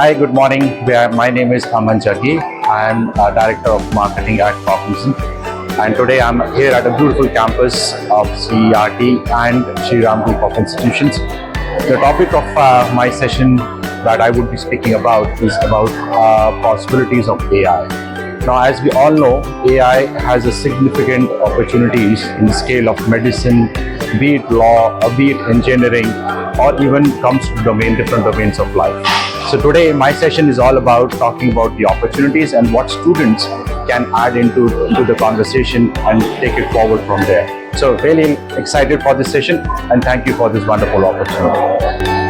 Hi, good morning. My name is Aman Jaggi. I am Director of Marketing at Cognizant. And today I'm here at a beautiful campus of CERT and Sri Ram Group of Institutions. The topic of my session that I would be speaking about is about possibilities of AI. Now, as we all know, AI has a significant opportunities in the scale of medicine, be it law, or be it engineering, or even comes to different domains of life. So today, my session is all about talking about the opportunities and what students can add into the conversation and take it forward from there. So really excited for this session, and thank you for this wonderful opportunity.